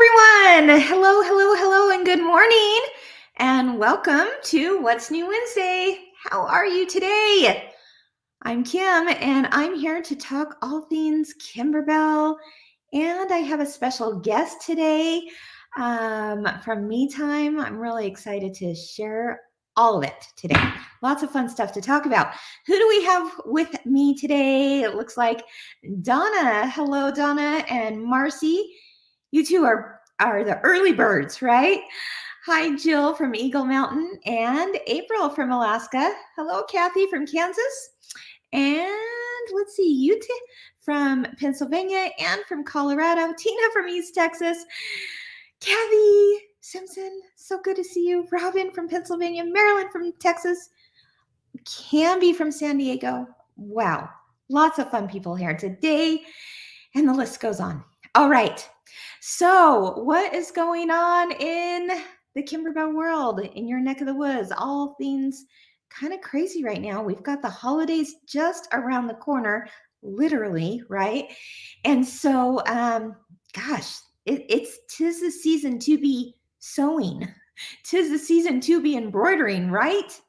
everyone. Hello, hello, hello, and good morning. And welcome to What's New Wednesday. How are you today? I'm Kim, and I'm here to talk all things Kimberbell. And I have a special guest today from Me Time. I'm really excited to share all of it today. Lots of fun stuff to talk about. Who do we have with me today? It looks like Donna. Hello, Donna and Marcy. You two are the early birds, right? Hi, Jill from Eagle Mountain and April from Alaska. Hello, Kathy from Kansas. And let's see, you from Pennsylvania and from Colorado. Tina from East Texas. Kathy Simpson, so good to see you. Robin from Pennsylvania. Marilyn from Texas. Camby from San Diego. Wow, lots of fun people here today. And the list goes on. All right. So, what is going on in the Kimberbell world, in your neck of the woods? All things kind of crazy right now. We've got the holidays just around the corner, literally, right? And so, gosh, tis the season to be sewing. Tis the season to be embroidering, right?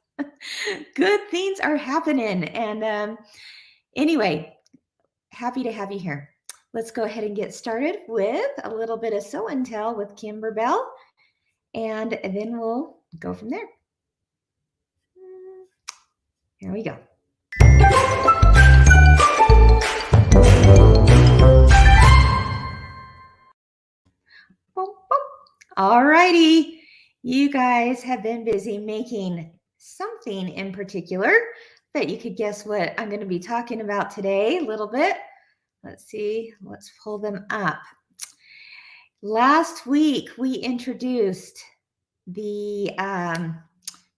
Good things are happening. And anyway, happy to have you here. Let's go ahead and get started with a little bit of sew and tell with Kimberbell, and then we'll go from there. Here we go. All righty. You guys have been busy making something in particular. Bet you could guess what I'm going to be talking about today a little bit. Let's see. Let's pull them up. Last week, we introduced the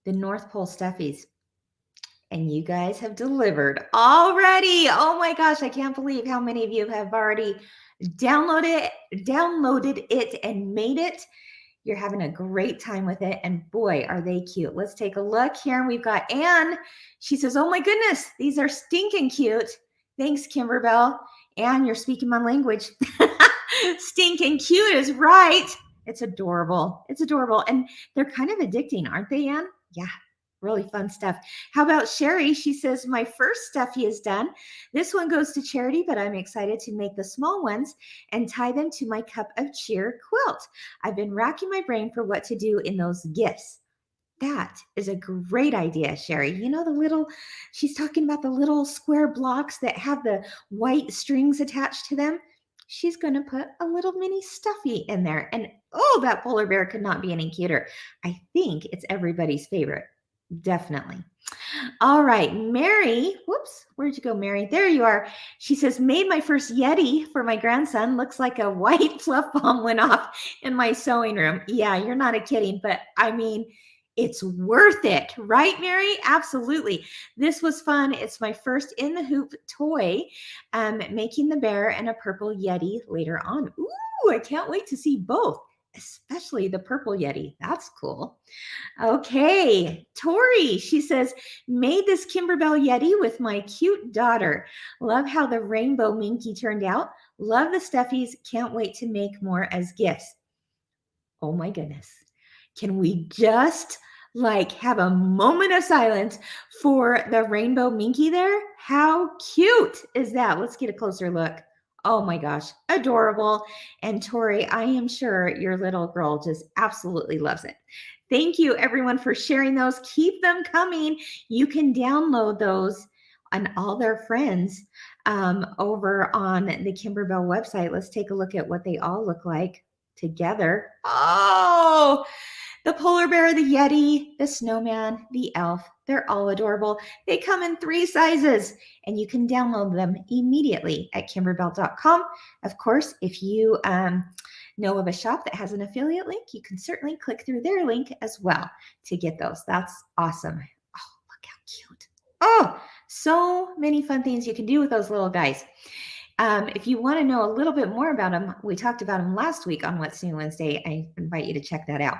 North Pole stuffies, and you guys have delivered already. Oh my gosh, I can't believe how many of you have already downloaded it and made it. You're having a great time with it, and boy, are they cute. Let's take a look here. We've got Anne. She says, oh my goodness, these are stinking cute. Thanks, Kimberbell. Anne, you're speaking my language. Stinking cute is right. It's adorable. It's adorable. And they're kind of addicting, aren't they, Anne? Yeah, really fun stuff. How about Sherry? She says, my first stuffy is done. This one goes to charity, but I'm excited to make the small ones and tie them to my cup of cheer quilt. I've been racking my brain for what to do in those gifts. That is a great idea, Sherry. You know, she's talking about the little square blocks that have the white strings attached to them. She's going to put a little mini stuffy in there. And oh, that polar bear could not be any cuter. I think it's everybody's favorite. Definitely. All right, Mary. Whoops, where'd you go, Mary? There you are. She says, made my first Yeti for my grandson. Looks like a white fluff bomb went off in my sewing room. Yeah, you're not kidding, but I mean, it's worth it, right, Mary? Absolutely. This was fun. It's my first in the hoop toy, making the bear and a purple Yeti later on. Ooh, I can't wait to see both, especially the purple Yeti. That's cool. Okay, Tori, she says, made this Kimberbell Yeti with my cute daughter. Love how the rainbow minky turned out. Love the stuffies. Can't wait to make more as gifts. Oh my goodness. Can we just have a moment of silence for the rainbow minky there? How cute is that? Let's get a closer look. Oh my gosh, adorable. And Tori, I am sure your little girl just absolutely loves it. Thank you everyone for sharing those. Keep them coming. You can download those and all their friends over on the Kimberbell website. Let's take a look at what they all look like together. Oh, the polar bear, the Yeti, the snowman, the elf, they're all adorable. They come in 3 sizes, and you can download them immediately at kimberbell.com. Of course, if you know of a shop that has an affiliate link, you can certainly click through their link as well to get those. That's awesome. Oh, look how cute. Oh, so many fun things you can do with those little guys. If you want to know a little bit more about them, we talked about them last week on What's New Wednesday. I invite you to check that out.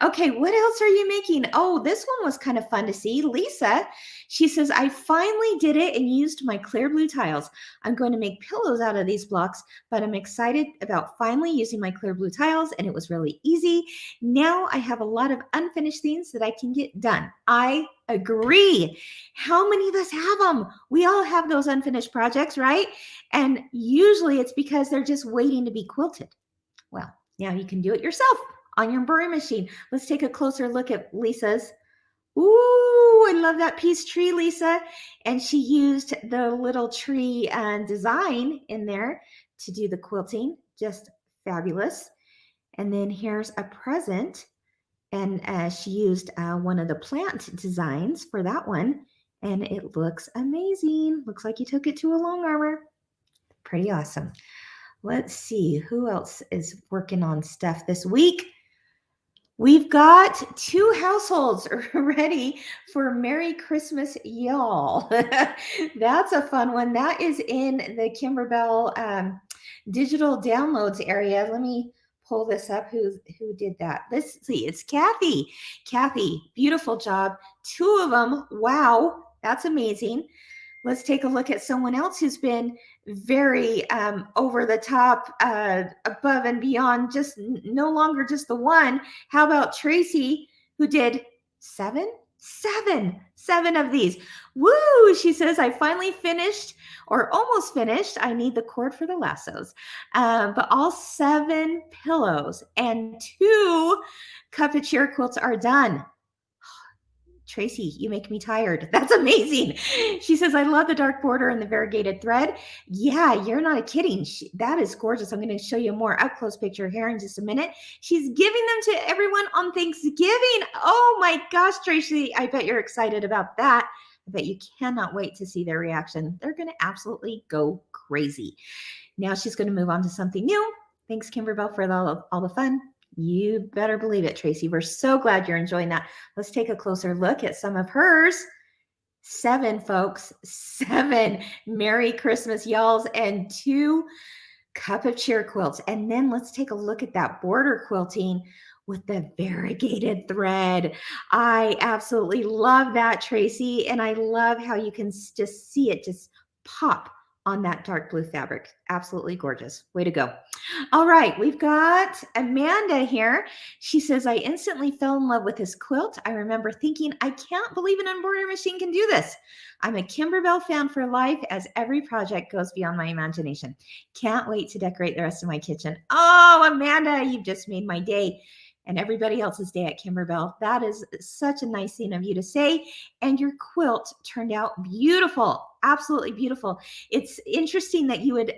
Okay, what else are you making? Oh, this one was kind of fun to see. Lisa, she says, I finally did it and used my clear blue tiles. I'm going to make pillows out of these blocks, but I'm excited about finally using my clear blue tiles, and it was really easy. Now I have a lot of unfinished things that I can get done. I agree. How many of us have them? We all have those unfinished projects, right? And usually it's because they're just waiting to be quilted. Well, now you can do it yourself on your embroidery machine. Let's take a closer look at Lisa's. Ooh, I love that piece tree, Lisa. And she used the little tree design in there to do the quilting. Just fabulous. And then here's a present. And she used one of the plant designs for that one. And it looks amazing. Looks like you took it to a long arbor. Pretty awesome. Let's see who else is working on stuff this week. We've got 2 households ready for Merry Christmas, y'all. That's a fun one. That is in the Kimberbell digital downloads area. Let me pull this up. Who did that? Let's see. It's Kathy. Kathy, beautiful job. 2 of them. Wow, that's amazing. Let's take a look at someone else who's been very over the top, above and beyond, just no longer just the one. How about Tracy, who did 7 of these? Woo! She says, I finally finished or almost finished. I need the cord for the lassos. But all 7 pillows and 2 cup of cheer quilts are done. Tracy, you make me tired. That's amazing. She says, I love the dark border and the variegated thread. Yeah, you're not kidding. That is gorgeous. I'm going to show you a more up close picture here in just a minute. She's giving them to everyone on Thanksgiving. Oh my gosh, Tracy, I bet you're excited about that. I bet you cannot wait to see their reaction. They're going to absolutely go crazy. Now she's going to move on to something new. Thanks, Kimberbell, for all the fun. You better believe it, Tracy. We're so glad you're enjoying that. Let's take a closer look at some of hers. 7, folks. 7 Merry Christmas y'alls and 2 cup of cheer quilts. And then let's take a look at that border quilting with the variegated thread. I absolutely love that, Tracy. And I love how you can just see it just pop on that dark blue fabric. Absolutely gorgeous. Way to go. All right, we've got Amanda here. She says, I instantly fell in love with this quilt. I remember thinking, I can't believe an embroidery machine can do this. I'm a Kimberbell fan for life as every project goes beyond my imagination. Can't wait to decorate the rest of my kitchen. Oh, Amanda, you've just made my day and everybody else's day at Kimberbell. That is such a nice thing of you to say. And your quilt turned out beautiful. Absolutely beautiful. It's interesting that you would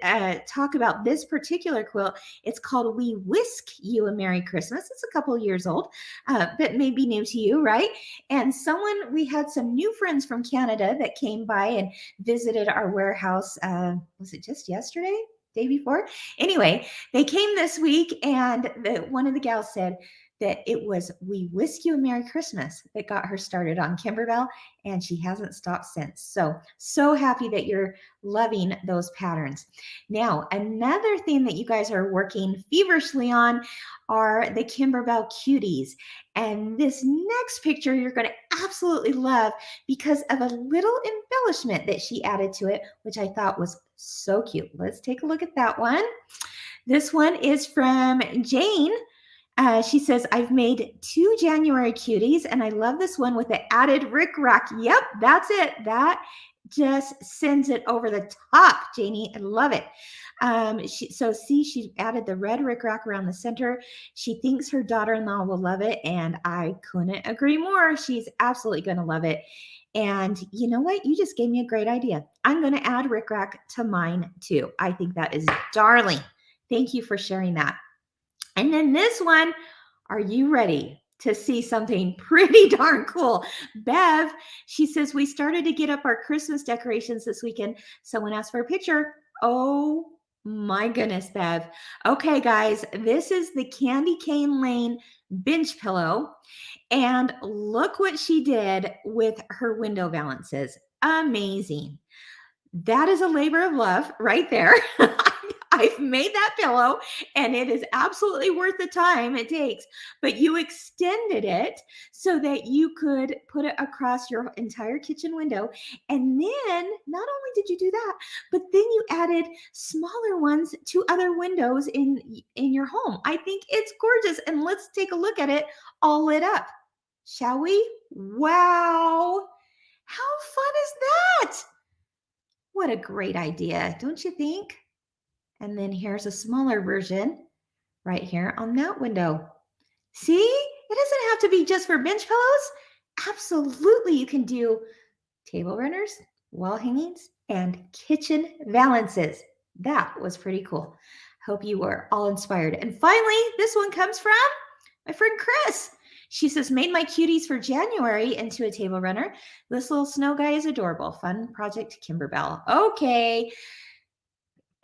talk about this particular quilt. It's called We Whisk You a Merry Christmas. It's a couple years old, but maybe new to you, right? And we had some new friends from Canada that came by and visited our warehouse. Was it just yesterday? Day before? Anyway, they came this week, and one of the gals said that it was We Whisk You a Merry Christmas that got her started on Kimberbell, and she hasn't stopped since. So happy that you're loving those patterns. Now, another thing that you guys are working feverishly on are the Kimberbell cuties. And this next picture you're going to absolutely love because of a little embellishment that she added to it, which I thought was so cute. Let's take a look at that one. This one is from Jane. She says, I've made 2 January cuties, and I love this one with the added rickrack. Yep, that's it. That just sends it over the top, Janie. I love it. She added the red rickrack around the center. She thinks her daughter-in-law will love it, and I couldn't agree more. She's absolutely going to love it. And you know what? You just gave me a great idea. I'm going to add rickrack to mine too. I think that is darling. Thank you for sharing that. And then this one, are you ready to see something pretty darn cool? Bev, she says, we started to get up our Christmas decorations this weekend. Someone asked for a picture. Oh my goodness, Bev. Okay, guys, this is the Candy Cane Lane bench pillow. And look what she did with her window valances. Amazing. That is a labor of love right there. I've made that pillow and it is absolutely worth the time it takes, but you extended it so that you could put it across your entire kitchen window. And then not only did you do that, but then you added smaller ones to other windows in your home. I think it's gorgeous. And let's take a look at it all lit up. Shall we? Wow. How fun is that? What a great idea, don't you think? And then here's a smaller version right here on that window. See, it doesn't have to be just for bench pillows. Absolutely, you can do table runners, wall hangings, and kitchen valances. That was pretty cool. Hope you were all inspired. And finally, this one comes from my friend Chris. She says, made my cuties for January into a table runner. This little snow guy is adorable. Fun project, Kimberbell. Okay.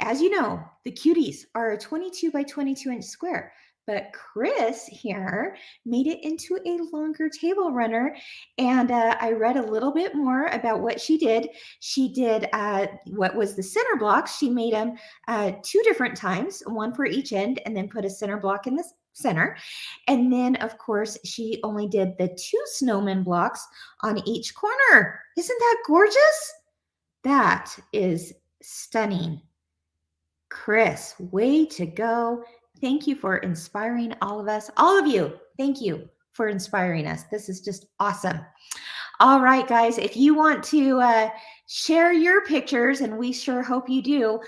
As you know, the cuties are a 22 by 22 inch square, but Chris here made it into a longer table runner. And I read a little bit more about what she did. She did what was the center blocks. She made them 2 different times, one for each end, and then put a center block in the center. And then, of course, she only did the 2 snowman blocks on each corner. Isn't that gorgeous? That is stunning. Chris, way to go. Thank you for inspiring all of us. All of you, thank you for inspiring us. This is just awesome. All right, guys, if you want to share your pictures, and we sure hope you do,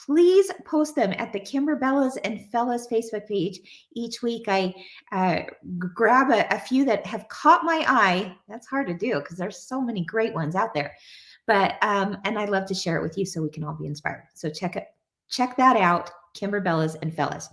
please post them at the Kimberbellas and Fellas Facebook page. Each week I grab a few that have caught my eye. That's hard to do because there's so many great ones out there. But and I love to share it with you so we can all be inspired. So check that out, Kimberbellas and Fellas.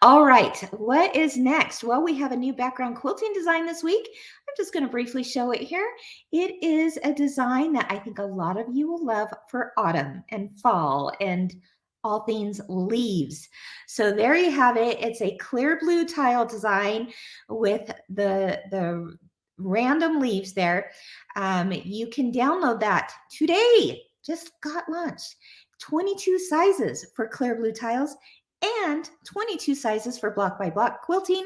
All right, what is next? Well, we have a new background quilting design this week. I'm just going to briefly show it here. It is a design that I think a lot of you will love for autumn and fall and all things leaves. So there you have it. It's a clear blue tile design with the random leaves there. You can download that today. Just got launched. 22 sizes for clear blue tiles and 22 sizes for block by block quilting.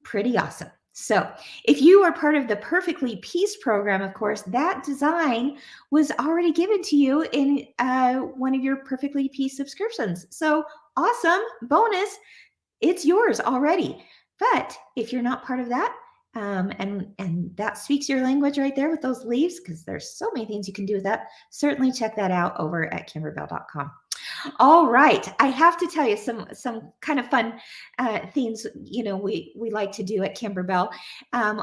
Pretty awesome. So if you are part of the Perfectly Pieced program, of course, that design was already given to you in one of your Perfectly Pieced subscriptions. So awesome, bonus, it's yours already. But if you're not part of that, and that speaks your language right there with those leaves, because there's so many things you can do with that, certainly check that out over at kimberbell.com. All right, I have to tell you some kind of fun things, we like to do at Kimberbell.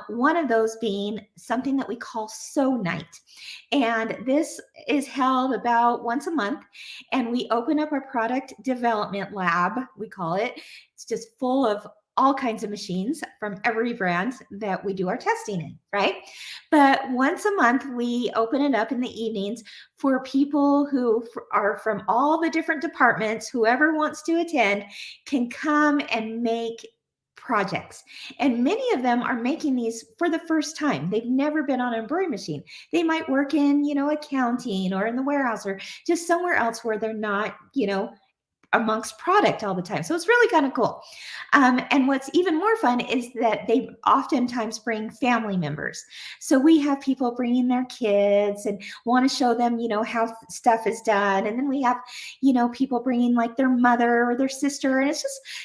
One of those being something that we call Sew Night. And this is held about once a month, and we open up our product development lab, we call it. It's just full of all kinds of machines from every brand that we do our testing in, right? But once a month, we open it up in the evenings for people who are from all the different departments. Whoever wants to attend can come and make projects. And many of them are making these for the first time. They've never been on an embroidery machine. They might work in, accounting or in the warehouse or just somewhere else where they're not, amongst product all the time. So it's really kind of cool. And what's even more fun is that they oftentimes bring family members. So we have people bringing their kids and want to show them, how stuff is done. And then we have, people bringing like their mother or their sister. And it's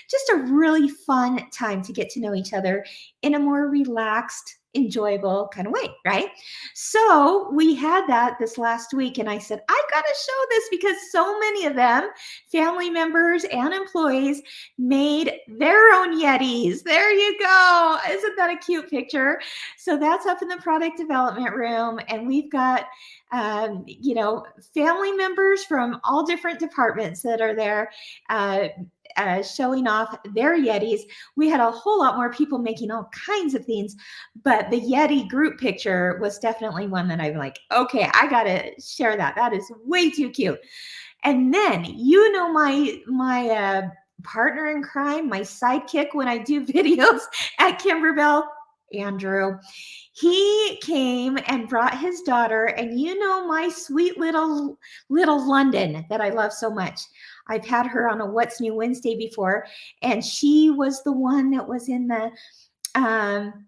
just a really fun time to get to know each other in a more relaxed, enjoyable kind of way, right? So we had that this last week, and I said, I got to show this because so many of them, family members and employees, made their own Yetis. There you go. Isn't that a cute picture? So that's up in the product development room, and we've got family members from all different departments that are there showing off their Yetis. We had a whole lot more people making all kinds of things, but the Yeti group picture was definitely one that I'm like, okay, I gotta share that. That is way too cute. And then, my partner in crime, my sidekick when I do videos at Kimberbell, Andrew. He came and brought his daughter, and you know my sweet little London that I love so much. I've had her on a What's New Wednesday before, and she was the one that was in the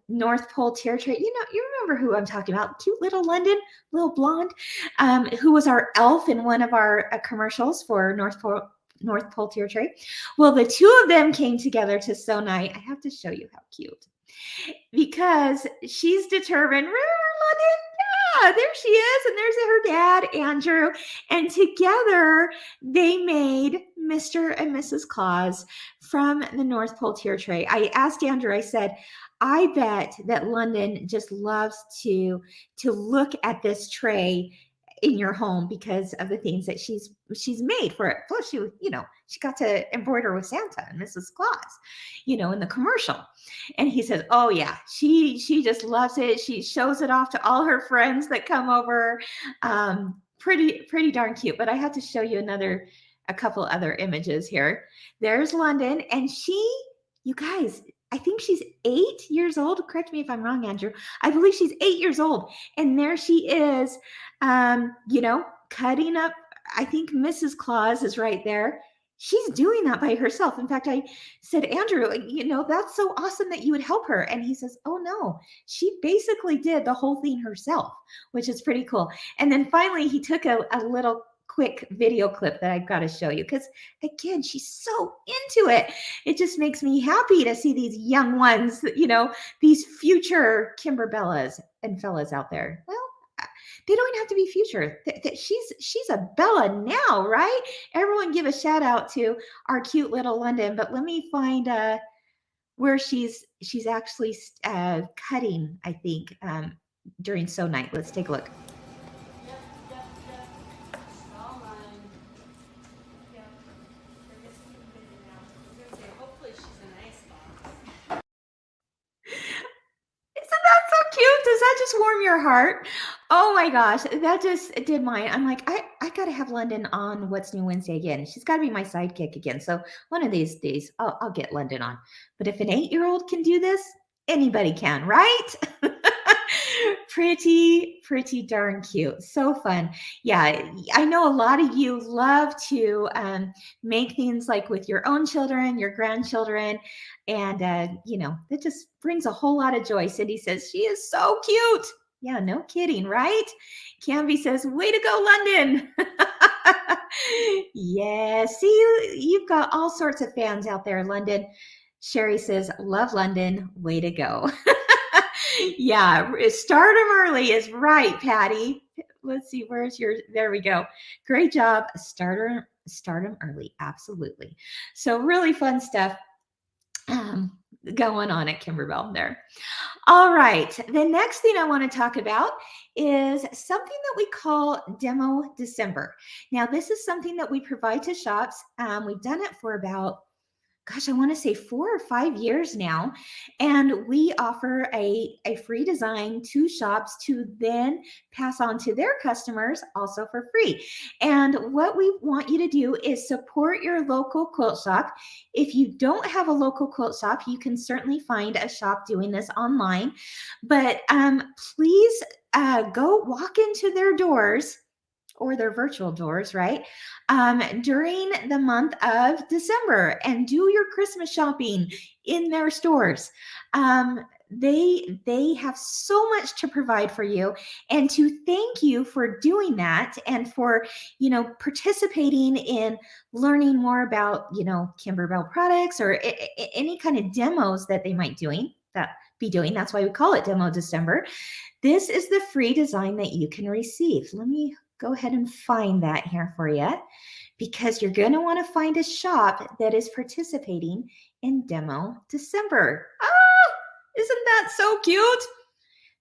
North Pole Territory. You know, you remember who I'm talking about? Cute little London, little blonde, who was our elf in one of our commercials for North Pole Territory. Well, the two of them came together to sew night. I have to show you how cute, because she's determined. Remember London? Yeah, there she is, and there's her dad, Andrew, and together they made Mr. and Mrs. Claus from the North Pole Territory. I asked Andrew, I said, I bet that London just loves to look at this tray in your home because of the things that she's made for it. Plus, she got to embroider with Santa and Mrs. Claus, in the commercial. And he says, "Oh yeah, she just loves it. She shows it off to all her friends that come over. Pretty darn cute." But I have to show you a couple other images here. There's London, and you guys, I think she's 8 years old. Correct me if I'm wrong, Andrew. I believe she's 8 years old. And there she is, cutting up. I think Mrs. Claus is right there. She's doing that by herself. In fact, I said, Andrew, that's so awesome that you would help her. And he says, oh no, she basically did the whole thing herself, which is pretty cool. And then finally, he took a little quick video clip that I've got to show you, because again, she's so into it. It just makes me happy to see these young ones, these future Kimberbellas and fellas out there. Well, they don't have to be future. She's a Bella now, right? Everyone give a shout out to our cute little London. But let me find where she's actually cutting, I think, during sew night. Let's take a look. Does that just warm your heart? Oh my gosh, that just did mine. I'm like, I gotta have London on What's New Wednesday again. She's got to be my sidekick again. So one of these days, I'll get London on. But if an 8-year-old can do this, anybody can, right? Pretty darn cute. So fun. Yeah, I know a lot of you love to make things like with your own children, your grandchildren, and it just brings a whole lot of joy. Cindy says she is so cute. Yeah, no kidding, right? Canby says, way to go, London. Yeah, see, you've got all sorts of fans out there, London. Sherry says, love London, way to go. Yeah, start them early is right, Patty. Let's see, there we go. Great job. Start them early. Absolutely. So really fun stuff going on at Kimberbell there. All right. The next thing I want to talk about is something that we call Demo December. Now, this is something that we provide to shops. We've done it for about, I want to say 4 or 5 years now. And we offer a free design to shops to then pass on to their customers also for free. And what we want you to do is support your local quilt shop. If you don't have a local quilt shop, you can certainly find a shop doing this online. But please go walk into their doors, or their virtual doors, right? During the month of December, and do your Christmas shopping in their stores. They have so much to provide for you, and to thank you for doing that, and for participating in learning more about Kimberbell products, or any kind of demos that they might be doing. That's why we call it Demo December. This is the free design that you can receive. Let me go ahead and find that here for you, because you're going to want to find a shop that is participating in Demo December. Oh, isn't that so cute?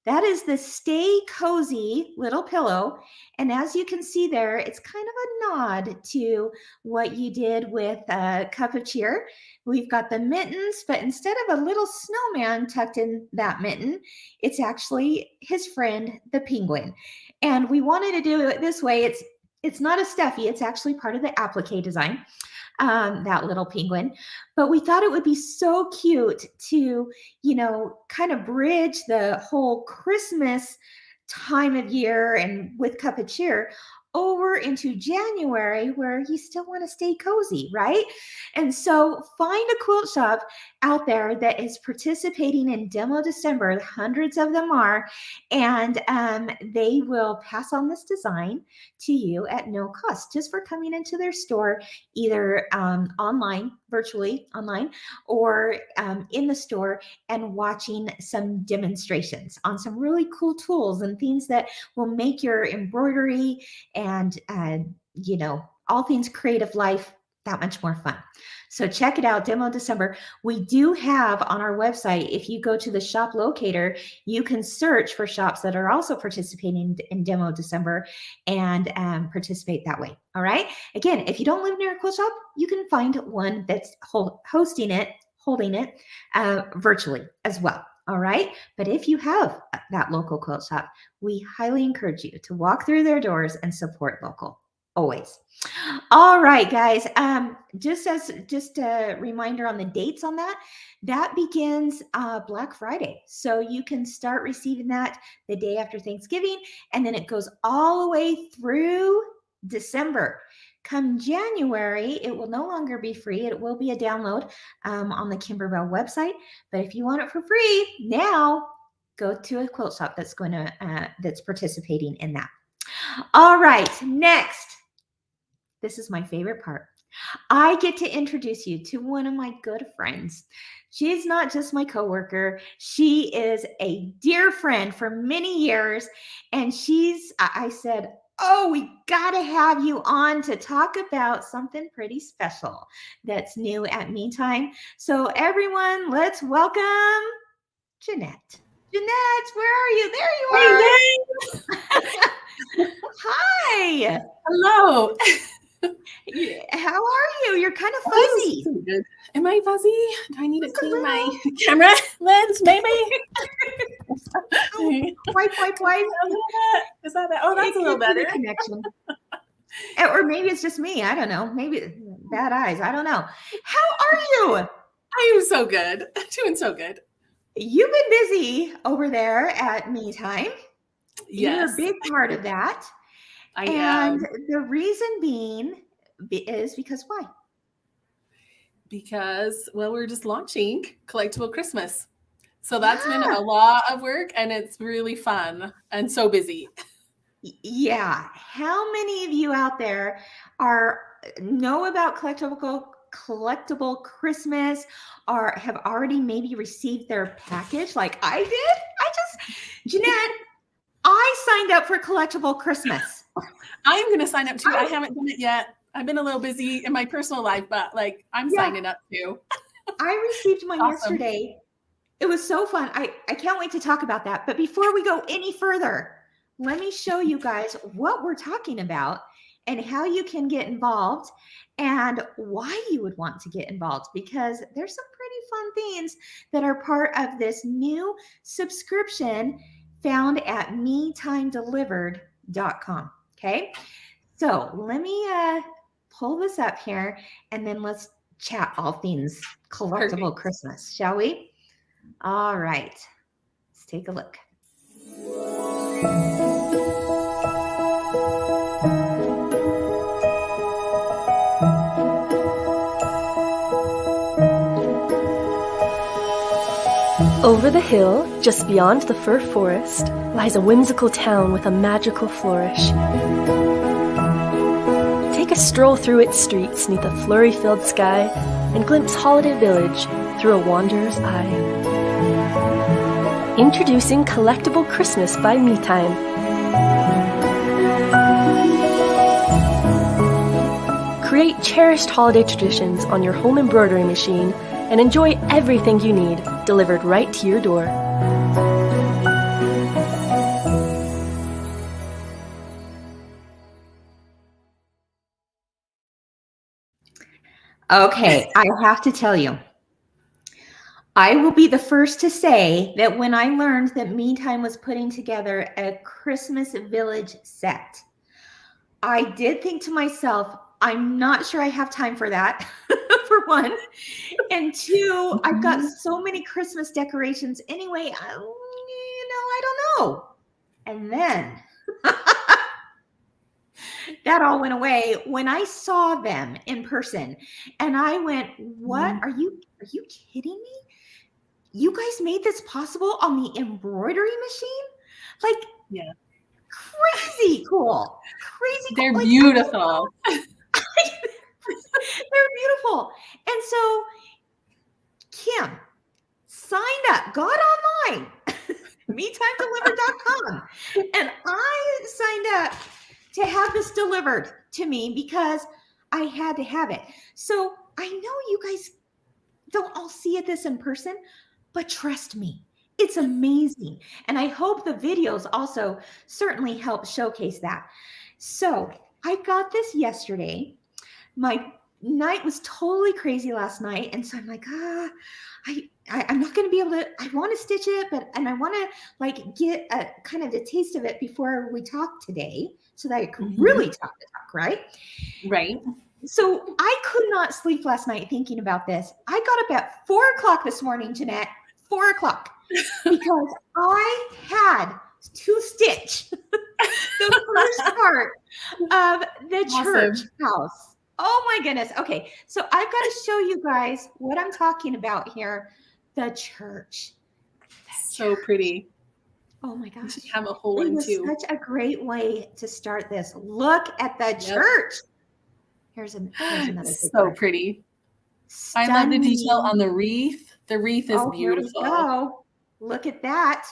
That is the Stay Cozy little pillow. And as you can see there, it's kind of a nod to what you did with Cup of Cheer. We've got the mittens, but instead of a little snowman tucked in that mitten, it's actually his friend, the penguin. And we wanted to do it this way. It's not a stuffy. It's actually part of the applique design. that little penguin. But we thought it would be so cute to, kind of bridge the whole Christmas time of year and with Cup of Cheer over into January where you still want to stay cozy, right? And so find a quilt shop out there that is participating in Demo December. Hundreds of them are, and they will pass on this design to you at no cost just for coming into their store, either virtually online, or in the store and watching some demonstrations on some really cool tools and things that will make your embroidery and all things creative life that much more fun. So check it out, Demo December. We do have on our website, if you go to the shop locator, you can search for shops that are also participating in Demo December and participate that way. All right. Again, if you don't live near a quilt shop, you can find one that's holding it virtually as well. All right. But if you have that local quilt shop, we highly encourage you to walk through their doors and support local. Always. All right, guys. Just a reminder on the dates on that begins Black Friday. So you can start receiving that the day after Thanksgiving, and then it goes all the way through December. Come January, it will no longer be free. It will be a download on the Kimberbell website. But if you want it for free now, go to a quilt shop that's that's participating in that. All right, next. This is my favorite part. I get to introduce you to one of my good friends. She's not just my coworker. She is a dear friend for many years. And I said, oh, we got to have you on to talk about something pretty special that's new at MeTime. So everyone, let's welcome Jeanette. Jeanette, where are you? There you are. Hi. Hello. How are you? You're kind of fuzzy. Oh, good. Am I fuzzy? Do I need to clean my camera lens, maybe? Wipe. Is that better? Oh, that's a little better. Connection. Or maybe it's just me. I don't know. Maybe bad eyes. I don't know. How are you? I am so good. Doing so good. You've been busy over there at MeTime. Yes. You're a big part of that. I am. The reason being is because why? Because, well, we're just launching Collectible Christmas. So that's been a lot of work, and it's really fun and so busy. Yeah. How many of you out there know about Collectible Christmas or have already maybe received their package like I did? Jeanette, I signed up for Collectible Christmas. I'm going to sign up too. I haven't done it yet. I've been a little busy in my personal life, but I'm signing up too. I received mine yesterday. It was so fun. I can't wait to talk about that. But before we go any further, let me show you guys what we're talking about and how you can get involved and why you would want to get involved, because there's some pretty fun things that are part of this new subscription found at metimedelivered.com. Okay. So let me pull this up here and then let's chat all things Collectible Christmas, shall we? All right. Let's take a look. Over the hill, just beyond the fir forest, lies a whimsical town with a magical flourish. Take a stroll through its streets neath a flurry-filled sky and glimpse Holiday Village through a wanderer's eye. Introducing Collectible Christmas by MeTime. Create cherished holiday traditions on your home embroidery machine and enjoy everything you need delivered right to your door. Okay, I have to tell you, I will be the first to say that when I learned that MeTime was putting together a Christmas Village set, I did think to myself, I'm not sure I have time for that, for one. And two, I've got so many Christmas decorations anyway. I don't know. And then that all went away when I saw them in person. And I went, what? Are you kidding me? You guys made this possible on the embroidery machine? Like, yeah, crazy cool. Crazy they're cool. beautiful. They're beautiful. And so Kim signed up, got online, metimedelivered.com, and I signed up to have this delivered to me because I had to have it. So I know you guys don't all see this in person, but trust me, it's amazing. And I hope the videos also certainly help showcase that. So I got this yesterday. My night was totally crazy last night. And so I'm like, I'm not going to be able to, I want to stitch it, and I want to like get a kind of a taste of it before we talk today so that I can really talk, right? Right. So I could not sleep last night thinking about this. I got up at 4:00 this morning, Jeanette, 4:00, because I had to stitch the first part of the church house. Oh my goodness. Okay. So I've got to show you guys what I'm talking about here. The church. So pretty. Oh my gosh. You should have a whole It one was too. such a great way to start this. Look at the church. Here's another. So pretty. Stunning. I love the detail on the wreath. The wreath is beautiful. Here we go. Look at that.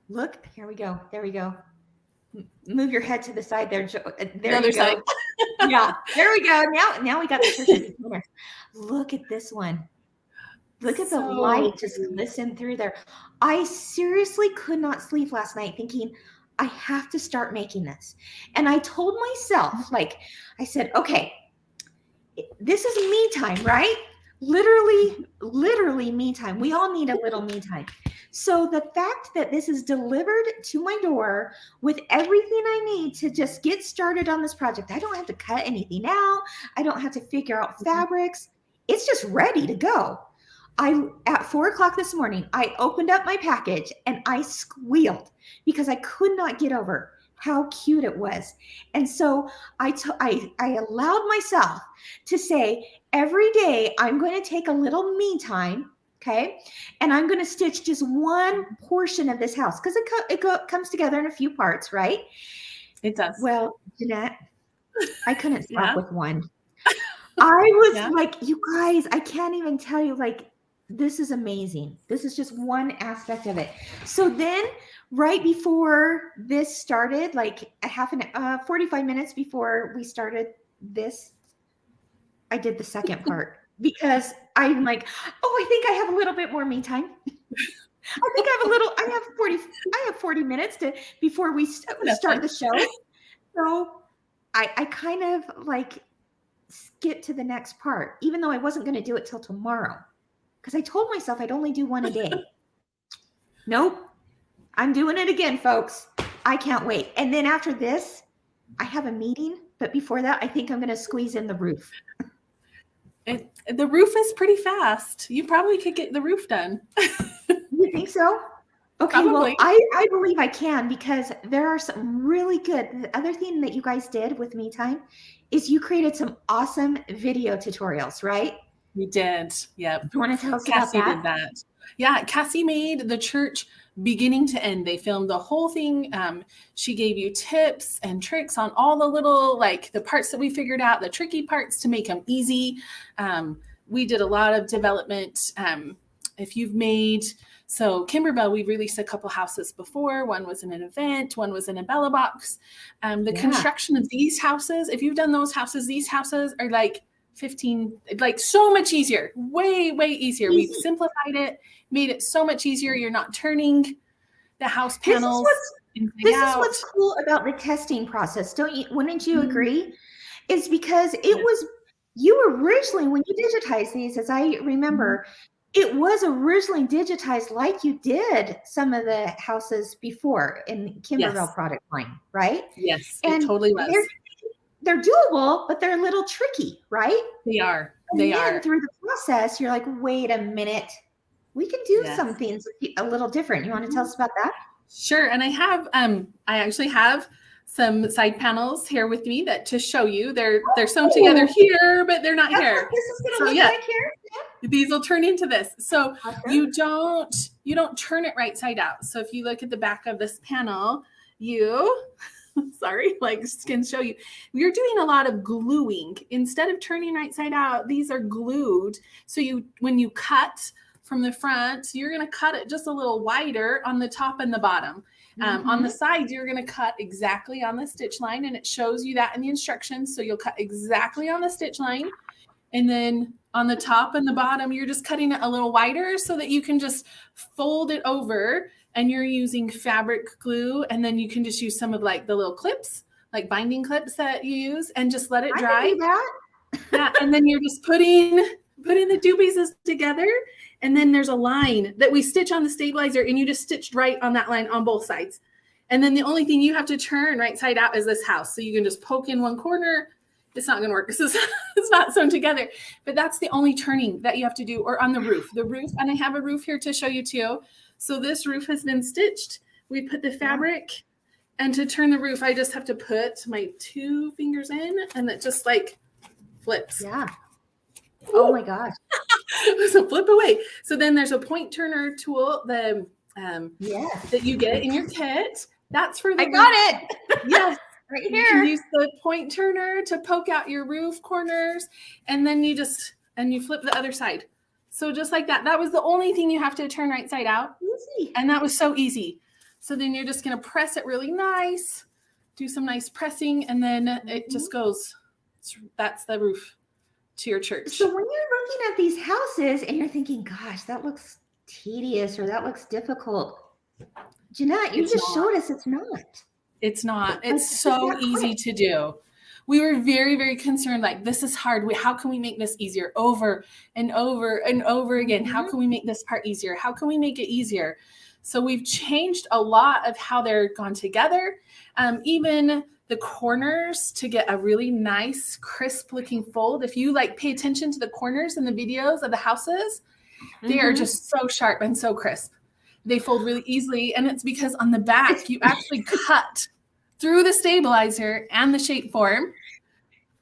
Look, here we go. There we go. Move your head to the side there. There Other you go. side. Yeah, there we go. Now we got the church. Look at this one. Look at the light just glisten through there. I seriously could not sleep last night thinking, I have to start making this. And I told myself, like, I said, okay, this is me time, right? Literally me time. We all need a little me time. So the fact that this is delivered to my door with everything I need to just get started on this project, I don't have to cut anything out. I don't have to figure out fabrics. It's just ready to go. At 4:00 this morning, I opened up my package and I squealed because I could not get over how cute it was. And so I allowed myself to say, every day I'm going to take a little me time, okay? And I'm going to stitch just one portion of this house because it comes together in a few parts, right? It does. Well, Jeanette, I couldn't stop with one. I was like, you guys, I can't even tell you, like, this is amazing. This is just one aspect of it. So then right before this started, like 45 minutes before we started this, I did the second part because I'm like, I think I have a little bit more me time. I have 40 minutes before we start the show. So I kind of like skip to the next part, even though I wasn't going to do it till tomorrow. Because I told myself I'd only do one a day. Nope. I'm doing it again, folks. I can't wait. And then after this, I have a meeting. But before that, I think I'm going to squeeze in the roof. The roof is pretty fast. You probably could get the roof done. You think so? Okay, Probably. well, I believe I can because there are some really good. The other thing that you guys did with Me Time is you created some awesome video tutorials, right? We did. Yep. You want to tell us Cassie about that? did that. Yeah, Cassie made the church beginning to end. They filmed the whole thing. She gave you tips and tricks on all the little, like the parts that we figured out, the tricky parts to make them easy. We did a lot of development. If you've made, so Kimberbell, we released a couple houses before. One was in an event, one was in a Bella box. The construction of these houses, if you've done those houses, these houses are like 15, like so much easier, way easier. We've simplified it, made it so much easier. You're not turning the house panels. This is what's cool about the testing process. Wouldn't you agree? It's because it was, you originally, when you digitized these, as I remember, it was originally digitized like you did some of the houses before in Kimberbell product line, right? Yes, and it totally was. they're doable, but they're a little tricky, right? They are. And They then are. through the process, you're like, wait a minute, we can do Yes. some things a little different. You want to tell us about that? Sure. And I actually have some side panels here with me that to show you. They're sewn together here, but they're not That's here. what this is going to So, look yeah. like here. These will turn into this. So Awesome. you don't turn it right side out. So if you look at the back of this panel, sorry, like can show you, you're doing a lot of gluing. Instead of turning right side out, these are glued. So when you cut from the front, you're going to cut it just a little wider on the top and the bottom. On the sides, you're going to cut exactly on the stitch line, and it shows you that in the instructions. So you'll cut exactly on the stitch line. And then on the top and the bottom, you're just cutting it a little wider so that you can just fold it over, and you're using fabric glue. And then you can just use some of like the little clips, like binding clips that you use, and just let it dry. I can do that. Yeah. And then you're just putting the two pieces together. And then there's a line that we stitch on the stabilizer, and you just stitched right on that line on both sides. And then the only thing you have to turn right side out is this house. So you can just poke in one corner. It's not going to work. It's not sewn together, but that's the only turning that you have to do. Or on the roof, and I have a roof here to show you too. So this roof has been stitched. We put the fabric, and to turn the roof, I just have to put my 2 fingers in, and it just like flips. Yeah. Oh my gosh. So flip away. So then there's a point turner tool that you get in your kit. That's for the I got it. Yes. Right You here. can use the point turner to poke out your roof corners, and then you flip the other side. So just like that. That was the only thing you have to turn right side out. Easy. And that was so easy. So then you're just going to press it really nice, do some nice pressing, and then it just goes. That's the roof to your church. So when you're looking at these houses and you're thinking, gosh, that looks tedious or that looks difficult, Jeanette, you just showed us it's not. It's not. It's so easy to do. We were very, very concerned, like, this is hard. How can we make this easier over and over and over again? How can we make this part easier? How can we make it easier? So we've changed a lot of how they're gone together. Even the corners to get a really nice, crisp looking fold. If you like pay attention to the corners in the videos of the houses, they are just so sharp and so crisp. They fold really easily. And it's because on the back, you actually cut through the stabilizer and the shape form.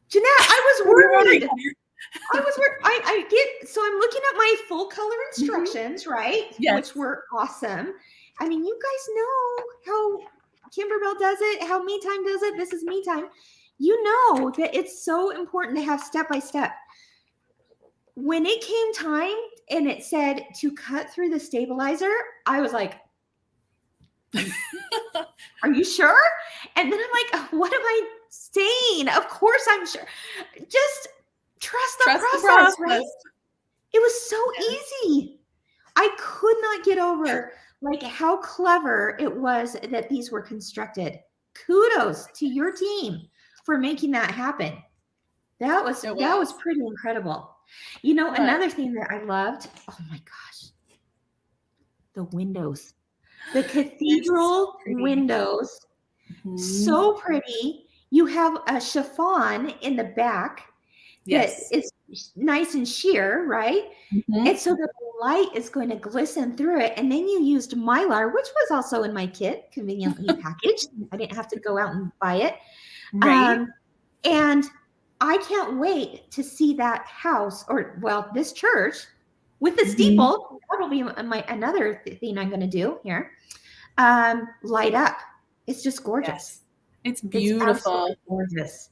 Jeanette, I was worried. I get, so I'm looking at my full color instructions, right? Yes. Which were awesome. I mean, you guys know how Kimberbell does it, how Me Time does it. This is Me Time. You know that it's so important to have step by step. When it came time and it said to cut through the stabilizer, I was like, are you sure? And then I'm like, what am I saying? Of course I'm sure. Just trust the process, right? It was so easy. I could not get over like how clever it was that these were constructed. Kudos to your team for making that happen. That was pretty incredible. You know, another thing that I loved, oh my gosh, the windows. The cathedral windows, so pretty. You have a chiffon in the back that is nice and sheer, right? And so the light is going to glisten through it. And then you used Mylar, which was also in my kit, conveniently packaged. I didn't have to go out and buy it. Right. And I can't wait to see that house, or well, this church with the steeple. That'll be another thing I'm going to do here. Light up. It's just gorgeous. Yes. It's beautiful. It's gorgeous.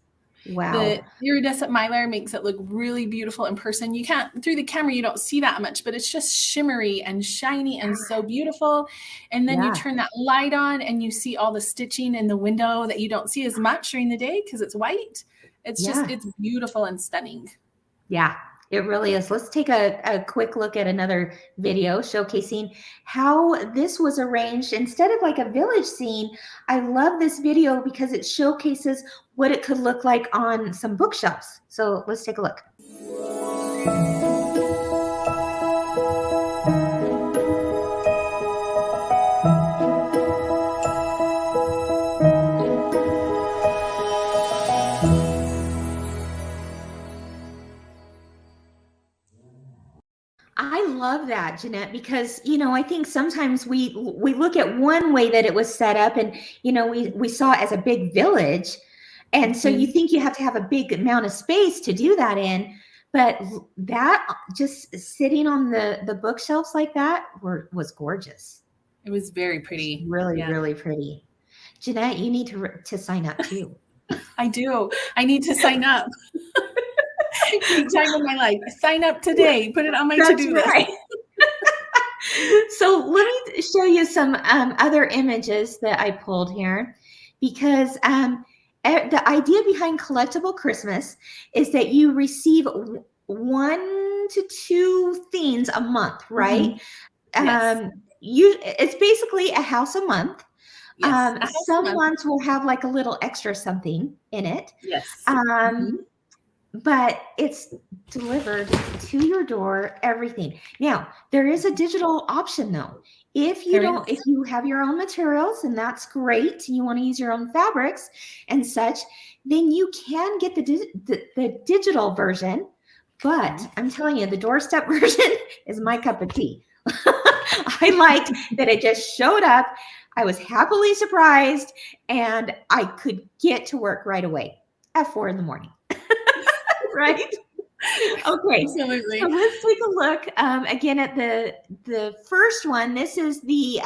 Wow. The iridescent mylar makes it look really beautiful in person. You can't, through the camera, you don't see that much, but it's just shimmery and shiny and so beautiful. And then you turn that light on and you see all the stitching in the window that you don't see as much during the day because it's white. It's just, it's beautiful and stunning. Yeah, it really is. Let's take a quick look at another video showcasing how this was arranged. Instead of like a village scene, I love this video because it showcases what it could look like on some bookshelves. So let's take a look. I love that, Jeanette, because I think sometimes we look at one way that it was set up, and we saw it as a big village, and so you think you have to have a big amount of space to do that in, but that just sitting on the bookshelves like that was gorgeous. It was very pretty. Really, really pretty. Jeanette, you need to sign up too. I do. I need to sign up. Big time in my life. Sign up today. Put it on my to-do list. So let me show you some other images that I pulled here, because the idea behind Collectible Christmas is that you receive 1 to 2 themes a month, right? Yes. It's basically a house a month. Yes. Some months will have like a little extra something in it. Yes. But it's delivered to your door, everything. Now, there is a digital option though. If you have your own materials, and that's great, and you want to use your own fabrics and such, then you can get the digital version. But I'm telling you, the doorstep version is my cup of tea. I liked that it just showed up. I was happily surprised, and I could get to work right away at 4 a.m. Right? Okay. Absolutely. So let's take a look again at the first one. This is the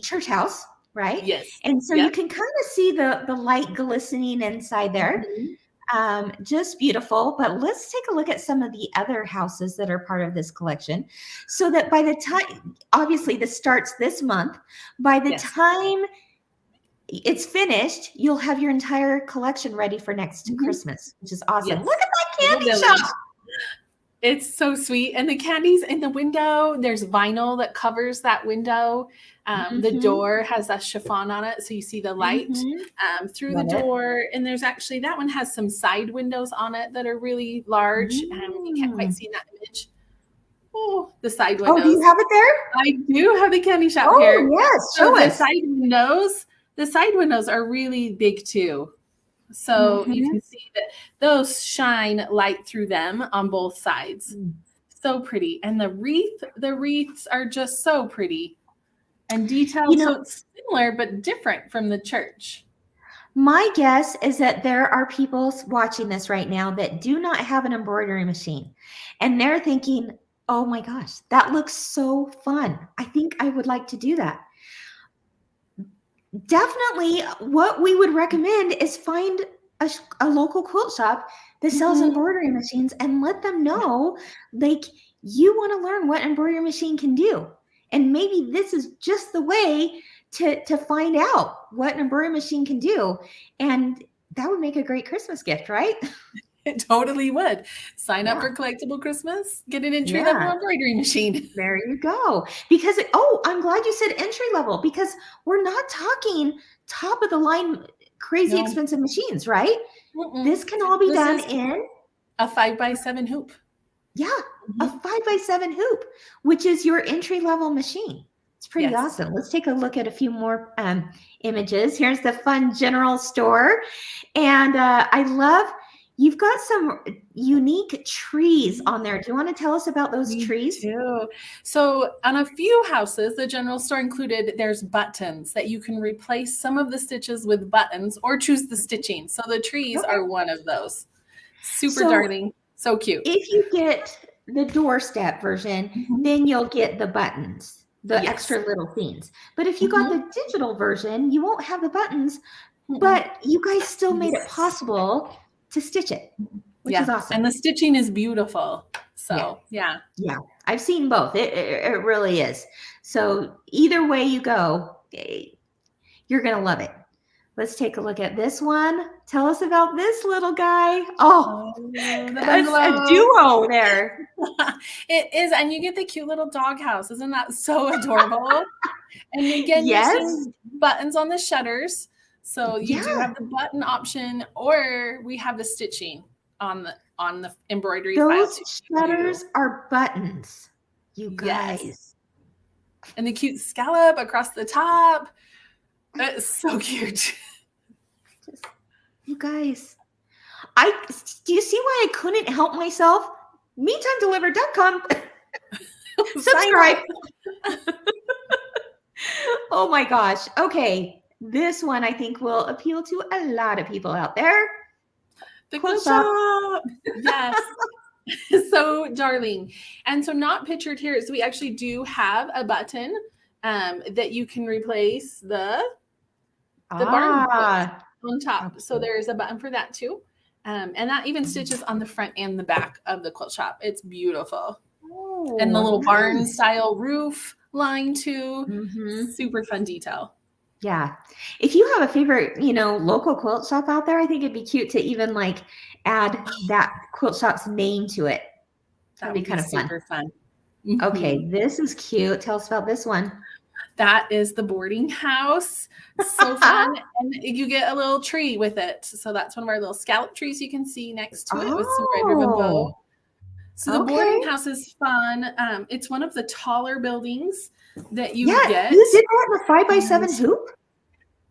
church house, right? Yes. And so you can kind of see the light glistening inside there. Just beautiful. But let's take a look at some of the other houses that are part of this collection, so that by the time, obviously this starts this month, by the time it's finished, you'll have your entire collection ready for next Christmas, which is awesome. Look at that candy shop. It's so sweet. And the candies in the window, there's vinyl that covers that window. The door has a chiffon on it, so you see the light through the door. And there's actually, that one has some side windows on it that are really large. You can't quite see in that image. Oh, the side windows. Oh, do you have it there? I do have the candy shop here. Oh, yes. Show us. The side windows are really big too. So you can see that those shine light through them on both sides. So pretty. And the wreaths are just so pretty and detailed. So it's similar but different from the church. My guess is that there are people watching this right now that do not have an embroidery machine, and they're thinking, oh my gosh, that looks so fun. I think I would like to do that. Definitely what we would recommend is find a local quilt shop that sells embroidery machines, and let them know, like, you want to learn what embroidery machine can do. And maybe this is just the way to find out what an embroidery machine can do. And that would make a great Christmas gift, right? It totally would. Sign up for Collectible Christmas, get an entry-level embroidery machine. There you go. Because, I'm glad you said entry level, because we're not talking top of the line, crazy expensive machines, right? This can all be done in a 5x7 hoop. Yeah, a 5x7 hoop, which is your entry level machine. It's pretty awesome. Let's take a look at a few more images. Here's the fun general store. And I love, you've got some unique trees on there. Do you want to tell us about those trees? Too. So on a few houses, the general store included, there's buttons that you can replace some of the stitches with buttons or choose the stitching. So the trees are one of those. Super darling. So cute. If you get the doorstep version, then you'll get the buttons, the extra little things. But if you got the digital version, you won't have the buttons, but you guys still made it possible to stitch it, which is awesome. And the stitching is beautiful. So, yeah. I've seen both. It really is. So either way you go, you're going to love it. Let's take a look at this one. Tell us about this little guy. Oh, that's a duo there. It is. And you get the cute little dog house. Isn't that so adorable? And again, using buttons on the shutters. So you do have the button option, or we have the stitching on the embroidery file. Those shutters are buttons, you guys. And the cute scallop across the top. It's so cute. You guys, do you see why I couldn't help myself meantimedelivered.com. Sign Subscribe. up. Oh my gosh. Okay. This one I think will appeal to a lot of people out there. The Quilt quilt shop. shop. Yes. So darling. And so not pictured here. So we actually do have a button that you can replace the barn on top. Okay. So there's a button for that too. And that even stitches on the front and the back of the quilt shop. It's beautiful. Oh, And the little barn nice. style roof line too. Mhm. Super fun detail. Yeah. If you have a favorite, local quilt shop out there, I think it'd be cute to even like add that quilt shop's name to it. That That'd be would kind of fun. super fun. Okay, Mhm. this is cute. Tell us about this one. That is the boarding house. So fun. And you get a little tree with it. So that's one of our little scallop trees you can see next to it with some red ribbon bow. Oh, So the okay. boarding house is fun. It's one of the taller buildings that you Yeah, get. you did that in a 5x7 hoop?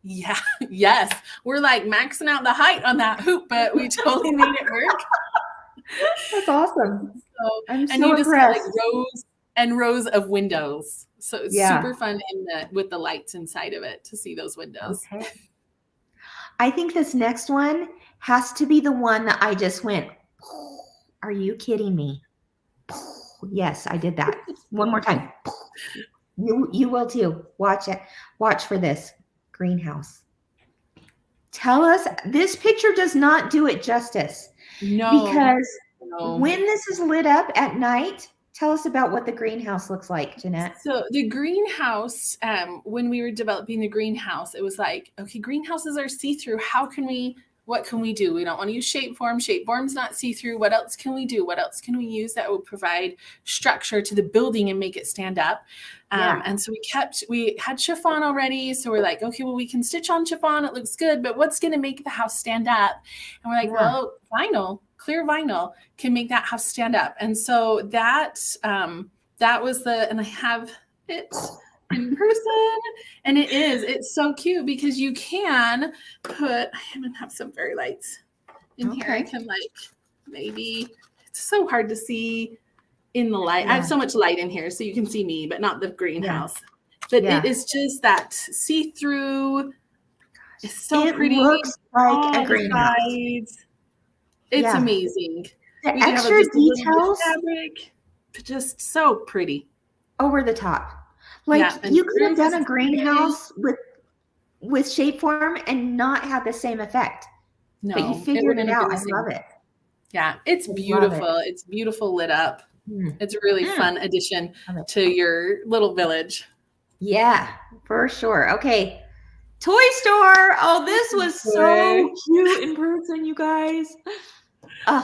Yeah, yes. We're like maxing out the height on that hoop, but we totally made it work. That's awesome. So, I'm and so you just get like impressed. rows and rows of windows. So it's Yeah. super fun with the lights inside of it to see those windows. Okay. I think this next one has to be the one that I just went, are you kidding me? Yes, I did that. One more time. You will too. Watch it. Watch for this. Greenhouse. Tell us, this picture does not do it justice. No. Because No. when this is lit up at night, tell us about what the greenhouse looks like, Jeanette. So the greenhouse, when we were developing the greenhouse, it was like, okay, greenhouses are see-through. What can we do? We don't want to use shape form. Shape form's not see-through. What else can we do? What else can we use that will provide structure to the building and make it stand up? Yeah. And so we had chiffon already. So we're like, okay, well, we can stitch on chiffon. It looks good, but what's going to make the house stand up? And we're like, well, vinyl. Clear vinyl can make that house stand up. And so that was and I have it in person, and it's so cute because you can I even have some fairy lights in here. I can maybe, it's so hard to see in the light. I have so much light in here so you can see me, but not the greenhouse. But it is just that see-through. It's so pretty. It looks like a greenhouse. It's amazing. The extra details, fabric, just so pretty. Over the top. Like you could have done a greenhouse with shapeform and not have the same effect. No, but you figured it out. I love it. Yeah, it's beautiful. It's beautiful lit up. It's a really fun addition to your little village. Yeah, for sure. Okay. Toy store. Oh, this was so cute in person, you guys.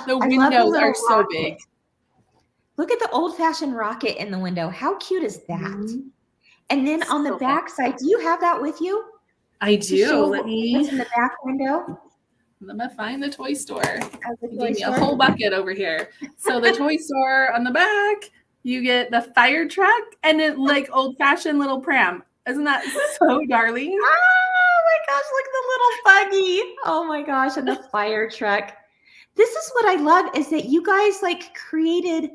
The windows are so big. Look at the old-fashioned rocket in the window. How cute is that? Mm-hmm. And then on the back side, do you have that with you? I do. Let me. What's in the back window? Let me find the toy store. Give me a whole bucket over here. So the toy store on the back, you get the fire truck and it like old-fashioned little pram. Isn't that so darling? Oh my gosh, look at the little buggy. Oh my gosh, and the fire truck. This is what I love is that you guys like created,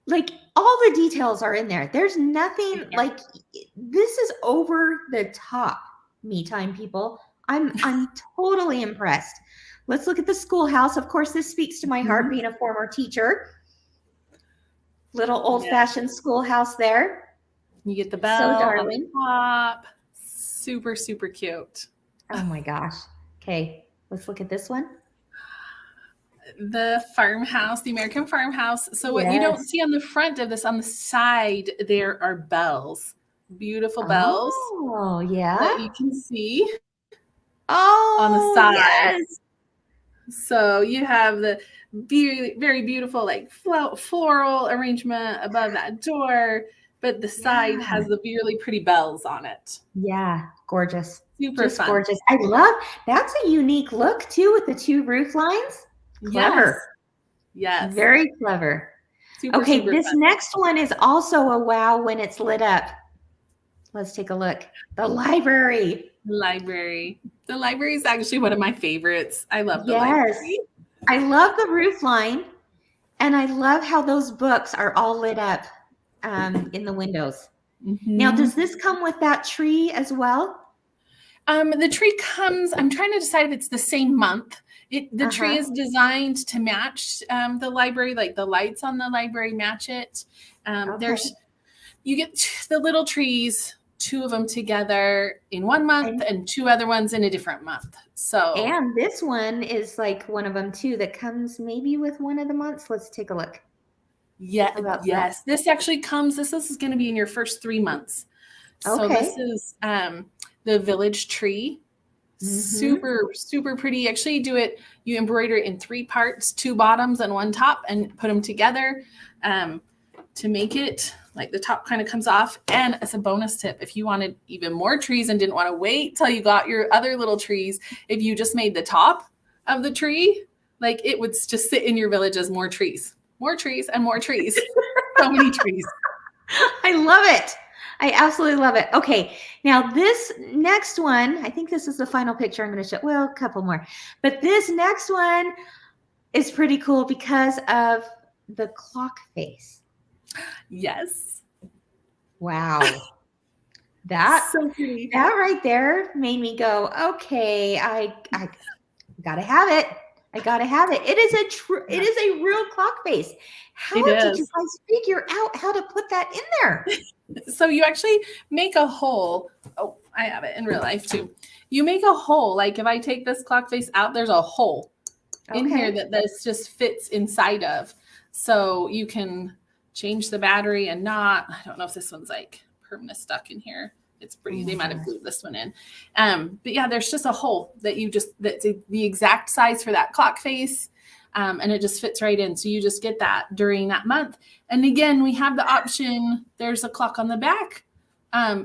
like all the details are in there. There's nothing like, this is over the top, me time people. I'm totally impressed. Let's look at the schoolhouse. Of course, this speaks to my heart being a former teacher. Little old-fashioned schoolhouse there. You get the bell on the top. Super, super cute. Oh my gosh. Okay, let's look at this one. The farmhouse, the American farmhouse. So what you don't see on the front of this, on the side, there are bells. Beautiful bells. Oh, yeah. That you can see. Oh, on the side. Yes. So you have the very beautiful like floral arrangement above that door, but the side has the really pretty bells on it. Yeah, gorgeous. Super fun. Gorgeous. I love, that's a unique look too with the two roof lines. Clever. Yes. Very clever. Super, okay, super this fun. next one is also a wow when it's lit up. Let's take a look. The library. The library is actually one of my favorites. I love the library. I love the roof line. And I love how those books are all lit up in the windows. Now, does this come with that tree as well? The tree comes, I'm trying to decide if it's the same month. The tree is designed to match the library, like the lights on the library match it. You get the little trees, 2 of them together in one month and 2 other ones in a different month. So, and this one is like one of them too that comes maybe with one of the months. Let's take a look. Yeah, yes. This actually comes, this is going to be in your first 3 months. So this is the village tree. Super, super pretty. Actually, you embroider it in 3 parts, 2 bottoms and 1 top, and put them together to make it like the top kind of comes off. And as a bonus tip, if you wanted even more trees and didn't want to wait till you got your other little trees, if you just made the top of the tree, like it would just sit in your village as more trees and more trees. So many trees. I love it. I absolutely love it. Okay, now this next one, I think this is the final picture I'm going to show. Well, a couple more. But this next one is pretty cool because of the clock face. Yes. Wow. That right there made me go, okay, I gotta have it. I gotta have it. It is a real clock face. How did you guys figure out how to put that in there? So you actually make a hole. Oh, I have it in real life too. You make a hole. Like if I take this clock face out, there's a hole in here that this just fits inside of. So you can change the battery and not, I don't know if this one's like permanent stuck in here. It's pretty, they might have glued this one in. But yeah, there's just a hole that's the exact size for that clock face. And it just fits right in. So you just get that during that month. And again, we have the option, there's a clock on the back.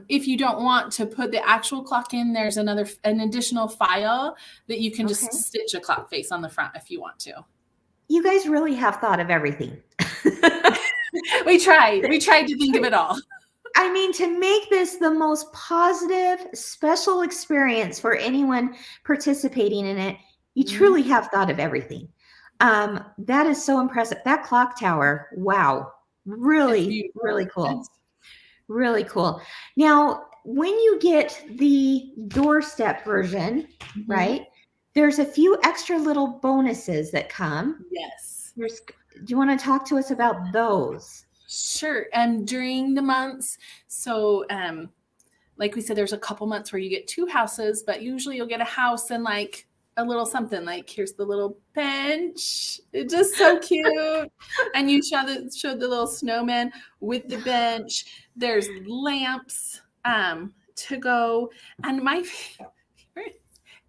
If you don't want to put the actual clock in, there's an additional file that you can just stitch a clock face on the front if you want to. You guys really have thought of everything. We tried to think of it all. I mean, to make this the most positive, special experience for anyone participating in it, you truly have thought of everything. That is so impressive. That clock tower, wow. Really, really cool. Really cool. Now, when you get the doorstep version, right, there's a few extra little bonuses that come. Yes. Do you want to talk to us about those? Sure. During the months, so like we said, there's a couple months where you get 2 houses, but usually you'll get a house and like a little something, like here's the little bench. It's just so cute. And you showed the little snowman with the bench. There's lamps to go. And my favorite,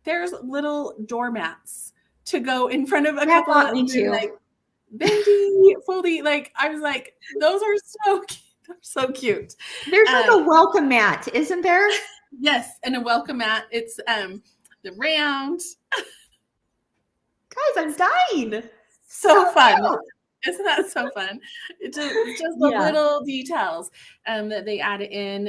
there's little doormats to go in front of a couple of like bendy, foldy. Like I was like, those are so cute. They're so cute. There's like a welcome mat, isn't there? Yes, and a welcome mat. It's the round. Guys, I'm dying. So fun. Cute. Isn't that so fun? It's just the little details that they add in.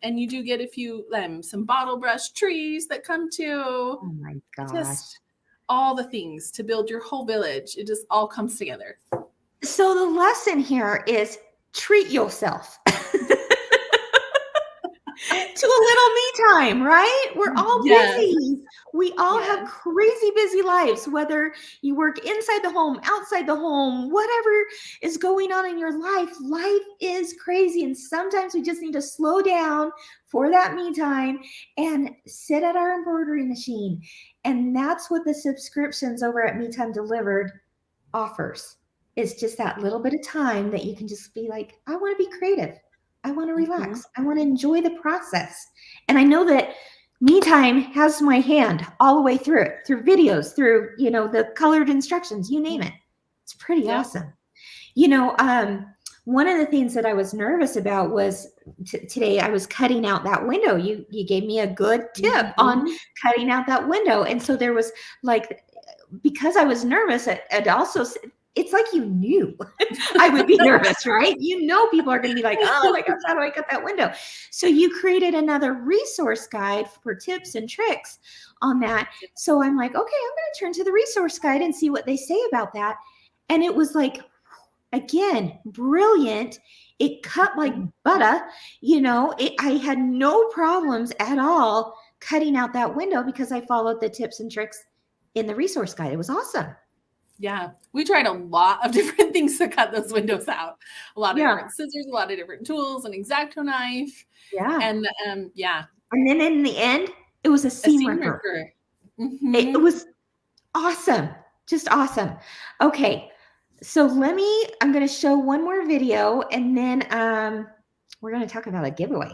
And you do get a few, some bottle brush trees that come too. Oh my gosh. Just all the things to build your whole village. It just all comes together. So the lesson here is treat yourself. To a little me time, right? We're all busy. We all have crazy busy lives, whether you work inside the home, outside the home, whatever is going on in your life. Life is crazy. And sometimes we just need to slow down for that me time and sit at our embroidery machine. And that's what the subscriptions over at Me Time Delivered offers. It's just that little bit of time that you can just be like, I want to be creative. I want to relax. I want to enjoy the process. And I know that Me Time has my hand all the way through it, through videos, through, the colored instructions, you name it. It's pretty awesome. One of the things that I was nervous about was today I was cutting out that window. You gave me a good tip on cutting out that window. And so there was because I was nervous, it also, it's like you knew I would be nervous, right? People are going to be like, oh my gosh, how do I cut that window? So you created another resource guide for tips and tricks on that. So I'm like, okay, I'm going to turn to the resource guide and see what they say about that. And it was like, again, brilliant. It cut like butter, I had no problems at all cutting out that window because I followed the tips and tricks in the resource guide. It was awesome. Yeah, we tried a lot of different things to cut those windows out. A lot of different scissors, a lot of different tools, an X-Acto knife. Yeah. And And then in the end, it was a seam ripper. Mm-hmm. It was awesome. Just awesome. Okay. So I'm going to show one more video, and then we're going to talk about a giveaway.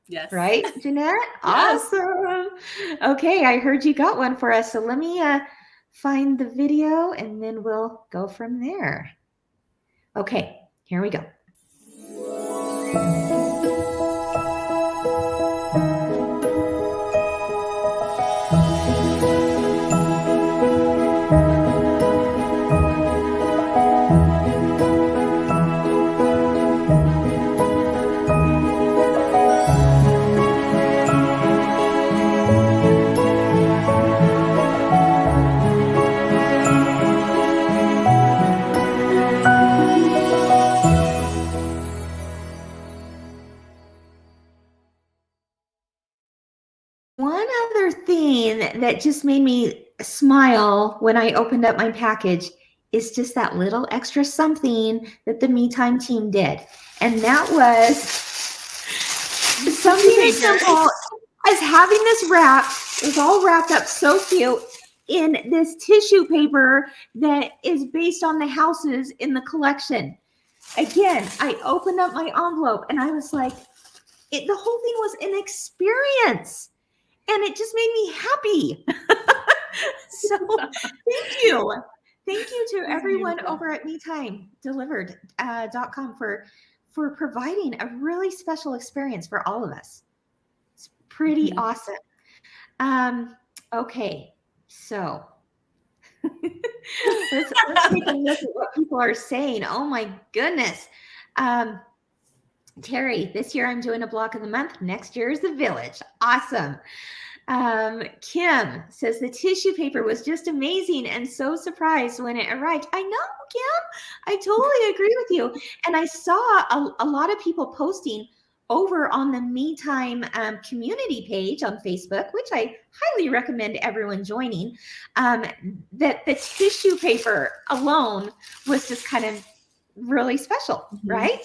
Yes. Right, Jeanette? Yes. Awesome. Okay, I heard you got one for us. So let me find the video, and then we'll go from there. Okay, here we go. One other thing that just made me smile when I opened up my package is just that little extra something that the Me Time team did. And that was something as simple as having this wrap. It was all wrapped up so cute in this tissue paper that is based on the houses in the collection. Again, I opened up my envelope and I was like, the whole thing was an experience. And it just made me happy. So thank you. Thank you to everyone over at MeTimeDelivered.com for providing a really special experience for all of us. It's pretty awesome. Okay, so let's take a look at what people are saying. Oh my goodness. Terry, this year I'm doing a block of the month. Next year is the village. Awesome. Kim says the tissue paper was just amazing and so surprised when it arrived. I know, Kim. I totally agree with you. And I saw a lot of people posting over on the Me Time community page on Facebook, which I highly recommend everyone joining, that the tissue paper alone was just kind of really special, right?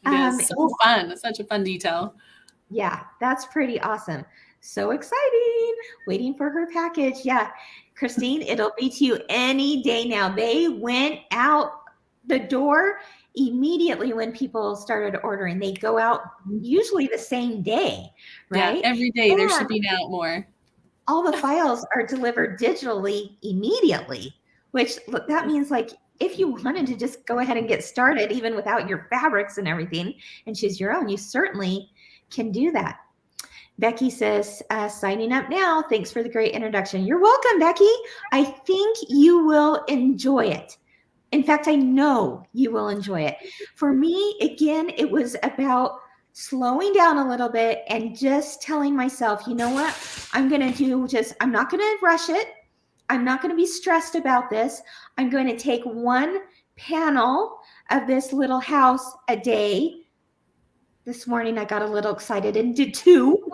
It is so fun. It's such a fun detail. Yeah, that's pretty awesome. So exciting. Waiting for her package. Yeah, Christine, it'll be to you any day now. They went out the door immediately when people started ordering. They go out usually the same day, right? Yeah, every day they're shipping out more. All the files are delivered digitally immediately, which look, that means like if you wanted to just go ahead and get started, even without your fabrics and everything, and choose your own, you certainly can do that. Becky says, signing up now. Thanks for the great introduction. You're welcome, Becky. I think you will enjoy it. In fact, I know you will enjoy it. For me, again, it was about slowing down a little bit and just telling myself, you know what, I'm going to do I'm not going to rush it. I'm not going to be stressed about this. I'm going to take one panel of this little house a day. This morning, I got a little excited and did two,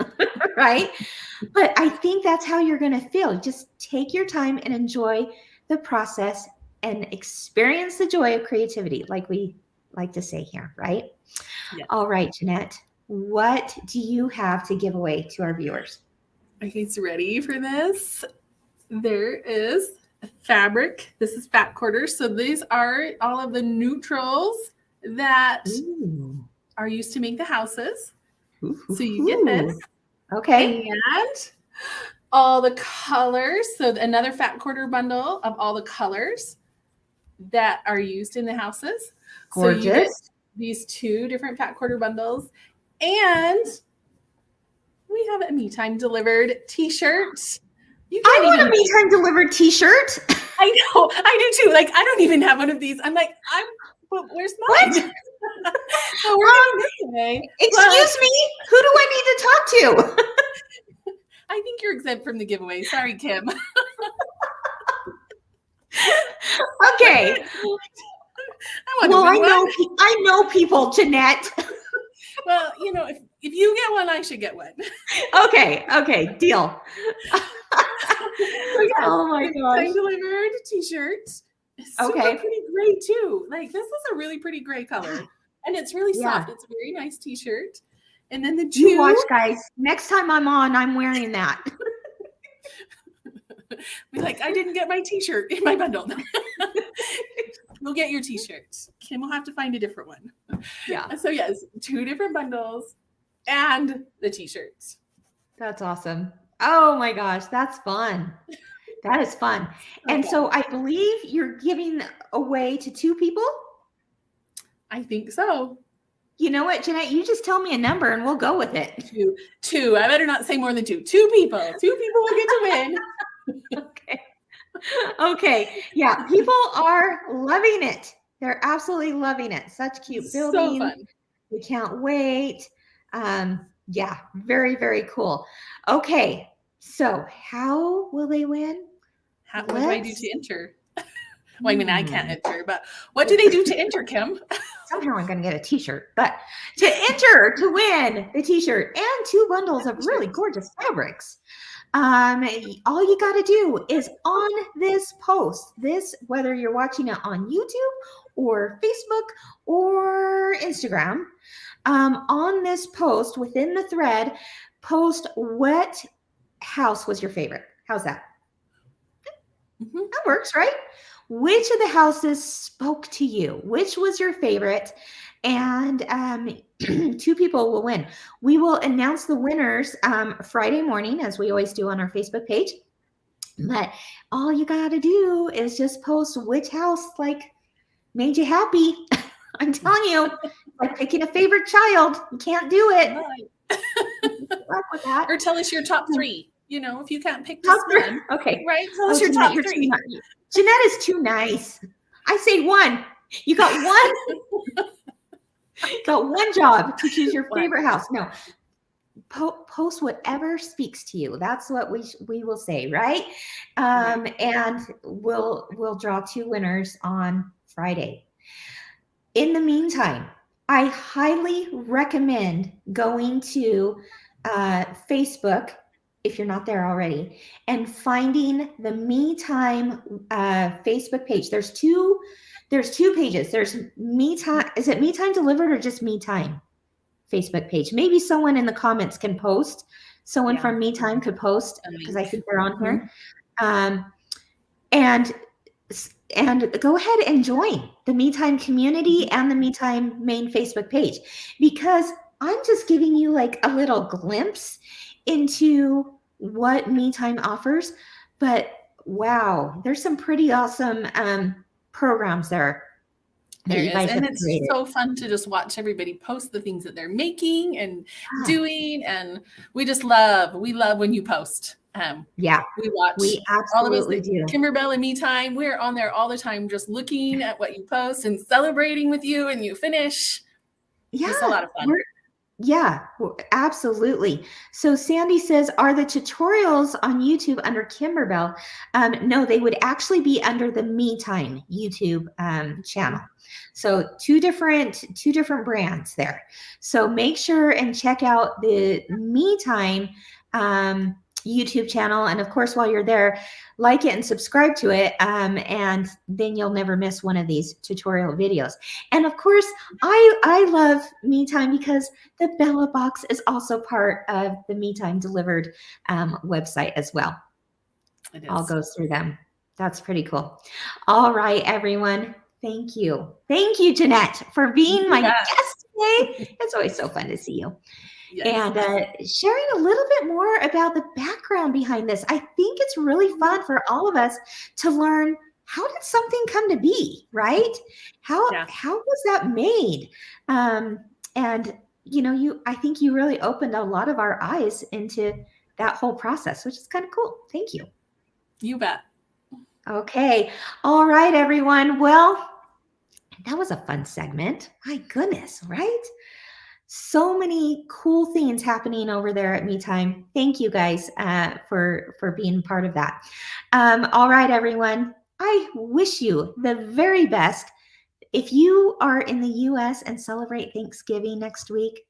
right? But I think that's how you're going to feel. Just take your time and enjoy the process and experience the joy of creativity, like we like to say here, right? Yeah. All right, Jeanette, what do you have to give away to our viewers? Okay, so ready for this? There is fabric. This is fat quarters. So these are all of the neutrals that are used to make the houses. So you get this. Okay. And all the colors. So another fat quarter bundle of all the colors that are used in the houses. Gorgeous. So you get these two different fat quarter bundles. And we have a Me Time Delivered t-shirt. I want a Me Time Delivered t-shirt. I know. I do too. Like, I don't even have one of these. I'm like, but where's mine? What? So we're doing this today. Excuse me? Who do I need to talk to? I think you're exempt from the giveaway. Sorry, Kim. Okay. want to Well, win one. I know people, Jeanette. Well, you know, if you get one, I should get one. Okay, deal. So yes, Oh my gosh. Time delivered t-shirt. Super Okay. pretty gray too. Like this is a really pretty gray color. And it's really Yeah. soft. It's a very nice t-shirt. And then the You two, watch, guys. Next time I'm on, I'm wearing that. be like, I didn't get my t-shirt in my bundle. You'll get your t-shirts. Kim will have to find a different one. Yeah. So yes, 2 different bundles and the t-shirts. That's awesome. Oh my gosh, that's fun. That is fun. And Okay. so I believe you're giving away to 2 people. I think so. You know what, Jeanette? You just tell me a number and we'll go with it. 2. I better not say more than 2. 2 people. 2 people will get to win. Okay. Yeah, people are loving it. They're absolutely loving it. Such cute building. So fun. We can't wait. Yeah, very, very cool. Okay, so how will they win? What do I do to enter? Well, I mean, I can't enter, but what do they do to enter, Kim? Somehow I'm going to get a t-shirt, but to enter, to win the t-shirt and 2 bundles of really gorgeous fabrics, all you got to do is on this post, whether you're watching it on YouTube or Facebook or Instagram, on this post within the thread, post what house was your favorite. How's that? That works, right? Which of the houses spoke to you? Which was your favorite? And 2 people will win. We will announce the winners Friday morning, as we always do on our Facebook page. But all you got to do is just post which house made you happy. I'm telling you, like picking a favorite child. You can't do it. Good luck with that. Or tell us your top 3. You know, if you can't pick Top just 3. one, Okay. right? Tell us your Jeanette, top 3. Jeanette is too nice. I say 1. You got 1. Got 1 job to choose your favorite house. No, post whatever speaks to you. That's what we will say, right? And we'll draw 2 winners on Friday. In the meantime, I highly recommend going to Facebook, if you're not there already, and finding the Me Time Facebook page. There's two pages. There's Me Time. Is it Me Time Delivered or just Me Time Facebook page? Maybe someone in the comments can post. Someone from Me Time could post, because I think they're on here. And go ahead and join the Me Time community and the Me Time main Facebook page, because I'm just giving you like a little glimpse into what Me Time offers. But wow, there's some pretty awesome programs there. There is, and it's so fun to just watch everybody post the things that they're making and doing, and we love when you post. Yeah, we watch. We absolutely do. Kimberbell and Me Time, we're on there all the time, just looking at what you post and celebrating with you, and you finish. Yeah, it's a lot of fun. Yeah, absolutely. So Sandy says, are the tutorials on YouTube under Kimberbell? No, they would actually be under the Me Time YouTube channel. So two different brands there. So make sure and check out the Me Time YouTube channel. And of course, while you're there, like it and subscribe to it. And then you'll never miss one of these tutorial videos. And of course, I love Me Time because the Bella box is also part of the Me Time Delivered website as well. It is. All goes through them. That's pretty cool. All right, everyone. Thank you. Thank you, Jeanette, for being my guest today. It's always so fun to see you. Yes. And sharing a little bit more about the background behind this. I think it's really fun for all of us to learn, how did something come to be, right? How was that made? And you know, I think you really opened a lot of our eyes into that whole process, which is kind of cool. Thank you. You bet. Okay. All right, everyone. Well, that was a fun segment. My goodness, right? So many cool things happening over there at Me Time. Thank you guys for being part of that. All right, everyone. I wish you the very best If you are in the US and celebrate Thanksgiving next week,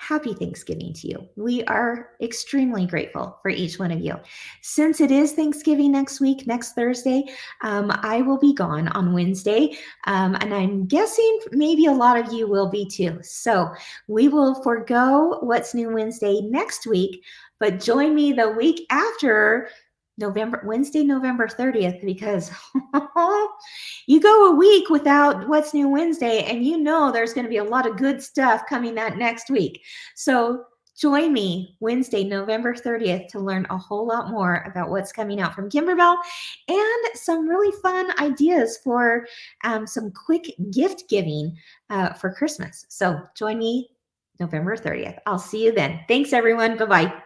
happy Thanksgiving to you. We are extremely grateful for each one of you. Since it is Thanksgiving next week, next Thursday, I will be gone on Wednesday, and I'm guessing maybe a lot of you will be too. So we will forego What's New Wednesday next week, but join me the week after Wednesday, November 30th, because you go a week without What's New Wednesday, and you know there's going to be a lot of good stuff coming that next week. So join me Wednesday, November 30th to learn a whole lot more about what's coming out from Kimberbell and some really fun ideas for some quick gift giving for Christmas. So join me November 30th. I'll see you then. Thanks, everyone. Bye-bye.